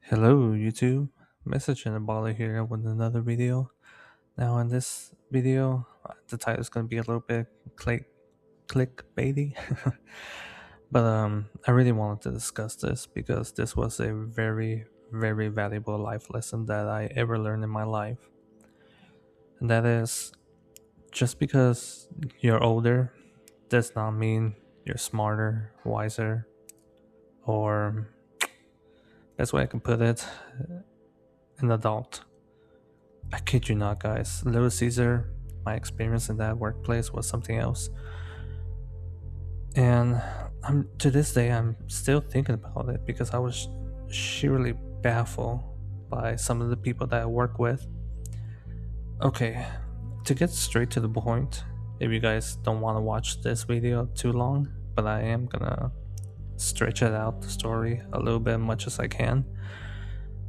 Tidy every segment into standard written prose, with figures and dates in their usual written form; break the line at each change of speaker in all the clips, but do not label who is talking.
Hello YouTube, Message and Abala here with another video. Now in this video, the title is going to be a little bit clickbaity, but I really wanted to discuss this because this was a very valuable life lesson that I ever learned in my life, and that is just because you're older does not mean you're smarter, wiser, or best way I can put it, an adult. I kid you not, guys. Little Caesar, my experience in that workplace was something else. And I'm to this day I'm still thinking about it because I was sheerly baffled by some of the people that I work with. Okay, to get straight to the point, if you guys don't want to watch this video too long, but I am gonna stretch it out the story a little bit much as I can.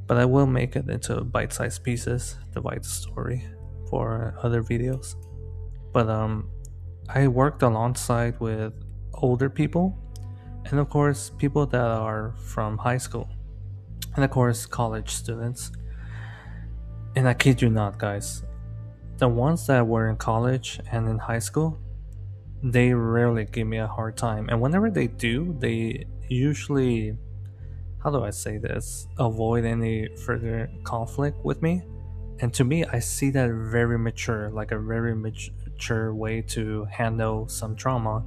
But I will make it into bite-sized pieces, divide the story for other videos. But I worked alongside with older people, and of course people that are from high school, and of course college students. And I kid you not, guys, the ones that were in college and in high school, they rarely give me a hard time, and whenever they do, they usually, how do I say this, avoid any further conflict with me. And to me, I see that very mature, like a very mature way to handle some trauma.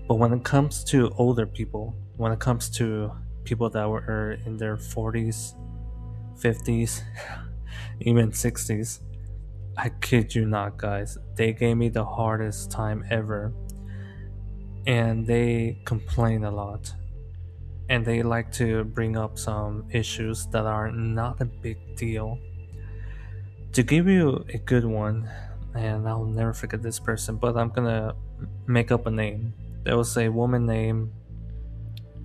But when it comes to older people, when it comes to people that were in their 40s, 50s, even 60s, I kid you not, guys, they gave me the hardest time ever. And they complain a lot. And they like to bring up some issues that are not a big deal. To give you a good one, and I'll never forget this person, but I'm gonna make up a name. There was a woman named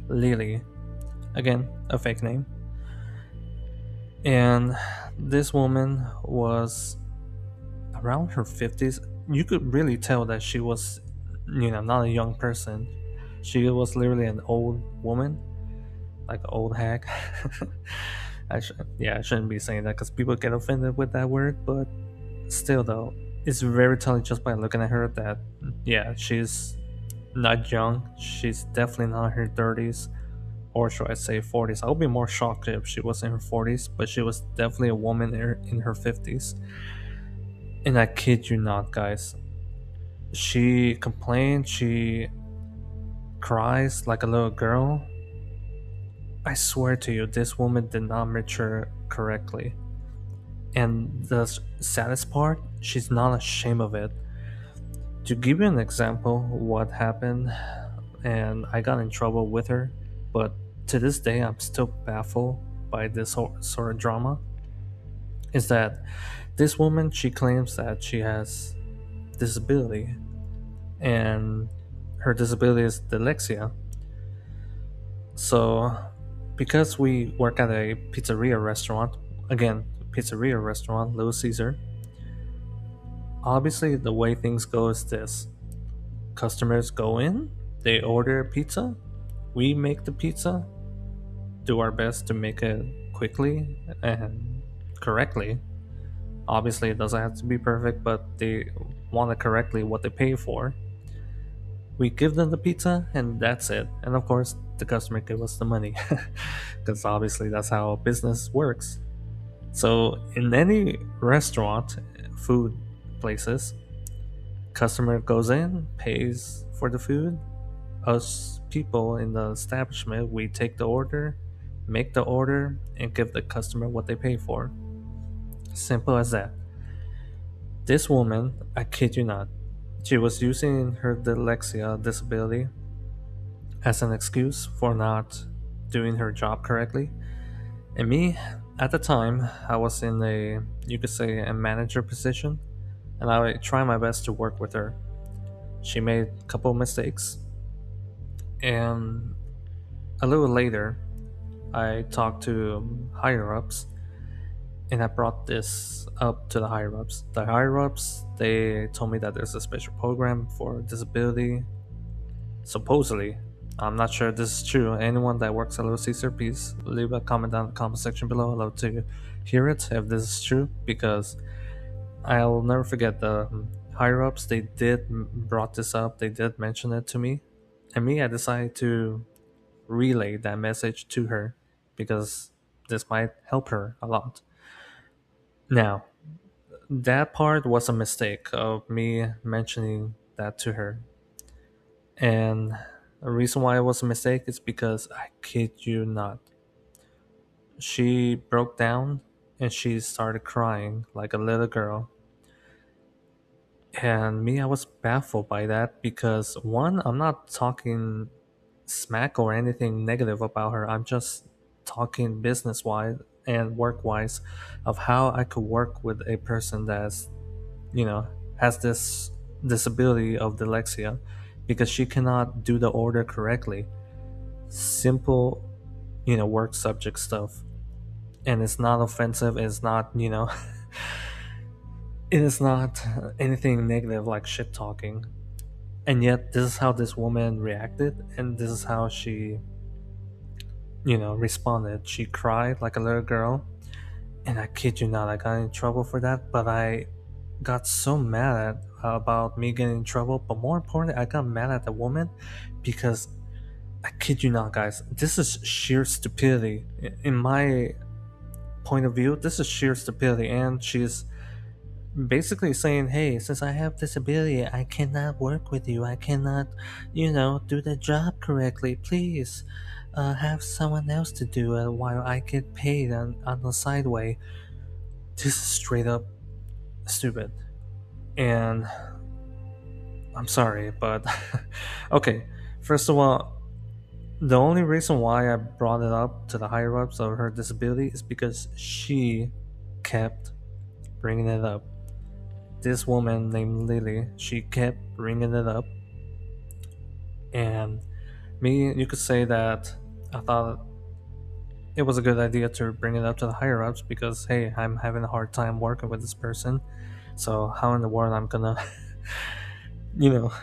Lily, again, a fake name. And this woman was around her 50s. You could really tell that she was, not a young person. She was literally an old woman, like an old hag. I shouldn't be saying that because people get offended with that word, but still, though, it's very telling just by looking at her that, yeah, she's not young. She's definitely not in her 30s, or should I say 40s. I would be more shocked if she was in her 40s, but she was definitely a woman in her 50s. And I kid you not, guys. She complained, she cries like a little girl. I swear to you, this woman did not mature correctly. And the saddest part, she's not ashamed of it. To give you an example, what happened, and I got in trouble with her, but to this day, I'm still baffled by this sort of drama. Is that this woman, she claims that she has disability, and her disability is dyslexia. So, because we work at a pizzeria restaurant, again, pizzeria restaurant, Little Caesar, obviously the way things go is this. Customers go in, they order pizza, we make the pizza, do our best to make it quickly and correctly. Obviously, it doesn't have to be perfect, but they want it correctly what they pay for. We give them the pizza, and that's it. And of course, the customer gives us the money, because obviously that's how business works. So, in any restaurant, food places, customer goes in, pays for the food. Us people in the establishment, we take the order, make the order, and give the customer what they pay for. Simple as that. This woman, I kid you not, she was using her dyslexia disability as an excuse for not doing her job correctly. And me, at the time, I was in a, you could say, a manager position, and I tried my best to work with her. She made a couple of mistakes, and a little later, I talked to higher ups, and I brought this up to the higher ups. The higher ups, they told me that there's a special program for disability. Supposedly, I'm not sure if this is true. Anyone that works at Little Caesar, please leave a comment down in the comment section below. I'd love to hear it if this is true, because I'll never forget the higher ups. They did brought this up. They did mention it to me, and me, I decided to relay that message to her because this might help her a lot. Now, that part was a mistake of me mentioning that to her, and the reason why it was a mistake is because I kid you not, she broke down and she started crying like a little girl. And me, I was baffled by that because one, I'm not talking smack or anything negative about her. I'm just talking business wise and work wise of how I could work with a person that's, you know, has this disability of dyslexia, because she cannot do the order correctly. Simple, work subject stuff. And it's not offensive, it's not, it is not anything negative like shit talking. And yet, this is how this woman reacted, and this is how she, responded. She cried like a little girl, and I kid you not, I got in trouble for that, but I got so mad about me getting in trouble. But more importantly, I got mad at the woman because I kid you not, guys, this is sheer stupidity. In my point of view, this is sheer stupidity, and she's basically saying, hey, since I have disability, I cannot work with you, I cannot, do the job correctly. Please have someone else to do it while I get paid on the side way. This is straight up stupid. And I'm sorry, but okay, first of all, the only reason why I brought it up to the higher ups of her disability is because she kept bringing it up. This woman named Lily, she kept bringing it up, and me, you could say that I thought it was a good idea to bring it up to the higher ups because, hey, I'm having a hard time working with this person, so how in the world I'm gonna, you know,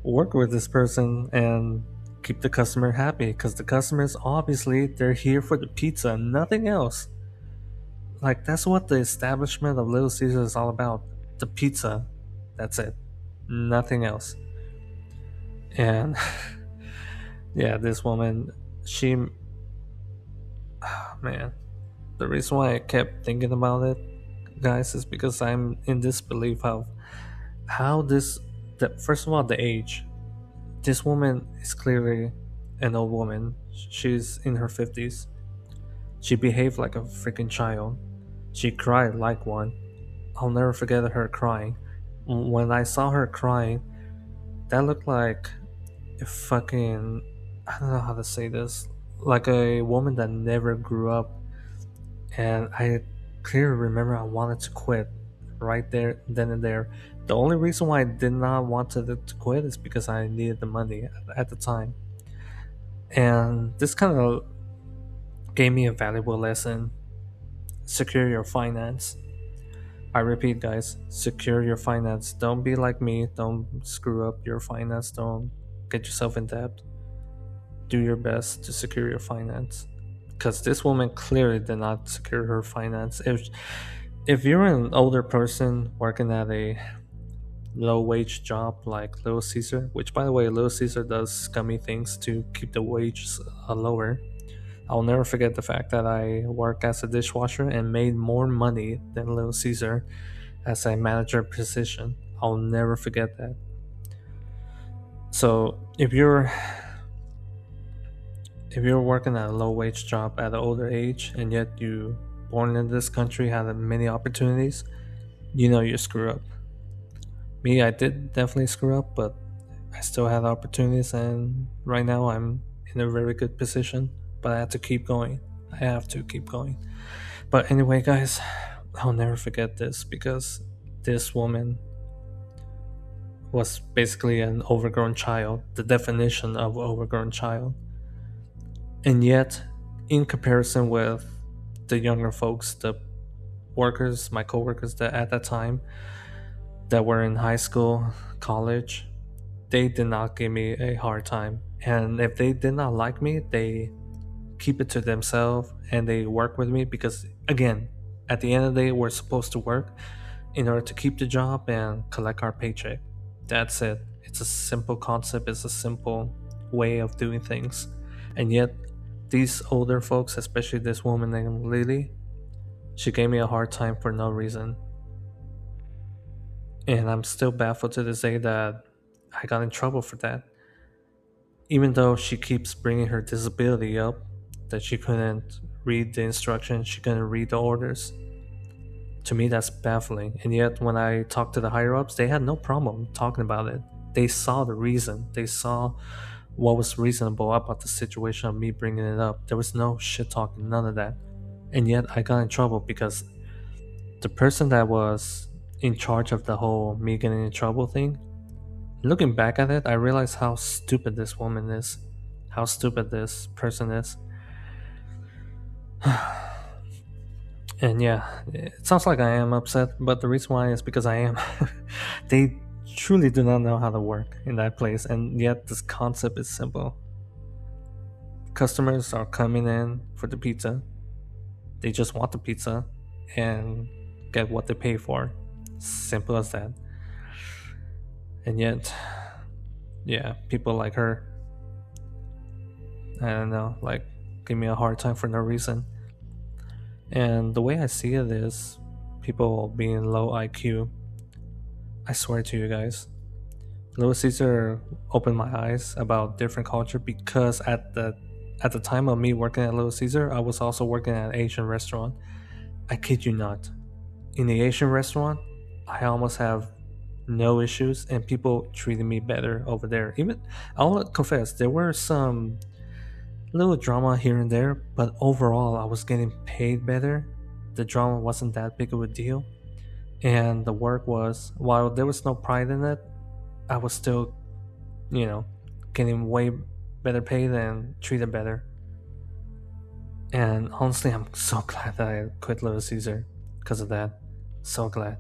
work with this person and keep the customer happy? Because the customers, obviously, they're here for the pizza, nothing else. Like, that's what the establishment of Little Caesars is all about. The pizza. That's it. Nothing else. And yeah, this woman, she, man, the reason why I kept thinking about it, guys, is because I'm in disbelief of how first of all, the age. This woman is clearly an old woman. She's in her 50s. She behaved like a freaking child. She cried like one. I'll never forget her crying. When I saw her crying, that looked like a fucking, I don't know how to say this, like a woman that never grew up. And I clearly remember I wanted to quit right there, then and there. The only reason why I did not want to quit is because I needed the money at the time. And this kind of gave me a valuable lesson. Secure your finance. I repeat, guys, secure your finance. Don't be like me. Don't screw up your finance. Don't get yourself in debt. Do your best to secure your finance. Because this woman clearly did not secure her finance. If you're an older person working at a low wage job like Little Caesar, which, by the way, Little Caesar does scummy things to keep the wages lower. I'll never forget the fact that I worked as a dishwasher and made more money than Little Caesar as a manager position. I'll never forget that. So if you're working at a low wage job at an older age and yet you born in this country had many opportunities, you screw up. Me, I did definitely screw up, but I still had opportunities, and right now I'm in a very good position. But I have to keep going. I have to keep going. But anyway, guys, I'll never forget this because this woman was basically an overgrown child, the definition of overgrown child. And yet, in comparison with the younger folks, the workers, my coworkers that at that time that were in high school, college, they did not give me a hard time. And if they did not like me, they keep it to themselves and they work with me because, again, at the end of the day, we're supposed to work in order to keep the job and collect our paycheck. That's it. It's a simple concept, it's a simple way of doing things. And yet, these older folks, especially this woman named Lily, she gave me a hard time for no reason. And I'm still baffled to this day that I got in trouble for that. Even though she keeps bringing her disability up, that she couldn't read the instructions, she couldn't read the orders. To me, that's baffling. And yet, when I talked to the higher ups, they had no problem talking about it. They saw the reason, they saw what was reasonable about the situation of me bringing it up. There was no shit talking, none of that. And yet, I got in trouble because the person that was in charge of the whole me getting in trouble thing, looking back at it, I realized how stupid this woman is, how stupid this person is. And yeah, it sounds like I am upset, but the reason why is because I am. They truly do not know how to work in that place, and yet this concept is simple. Customers are coming in for the pizza, they just want the pizza and get what they pay for. Simple as that. And yet, yeah, people like her, I don't know, like, give me a hard time for no reason. And the way I see it is people being low IQ. I swear to you guys, Little Caesar opened my eyes about different culture because at the time of me working at Little Caesar, I was also working at an Asian restaurant. I kid you not. In the Asian restaurant, I almost have no issues and people treated me better over there. Even I'll confess, there were some little drama here and there, but overall I was getting paid better. The drama wasn't that big of a deal. And the work was, while there was no pride in it, I was still, you know, getting way better paid and treated better. And honestly, I'm so glad that I quit Little Caesar because of that. So glad.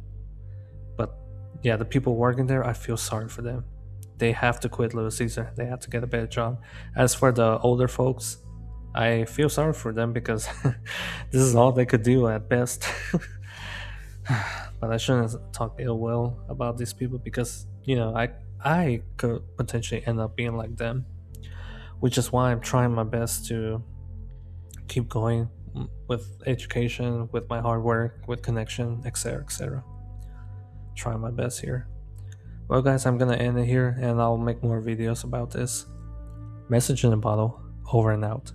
But yeah, the people working there, I feel sorry for them. They have to quit Little Caesar. They have to get a better job. As for the older folks, I feel sorry for them because this is all they could do at best. But I shouldn't talk ill will about these people because, you know, I could potentially end up being like them, which is why I'm trying my best to keep going with education, with my hard work, with connection, etc., etc. Trying my best here. Well, guys, I'm gonna end it here and I'll make more videos about this. Message in a bottle, over and out.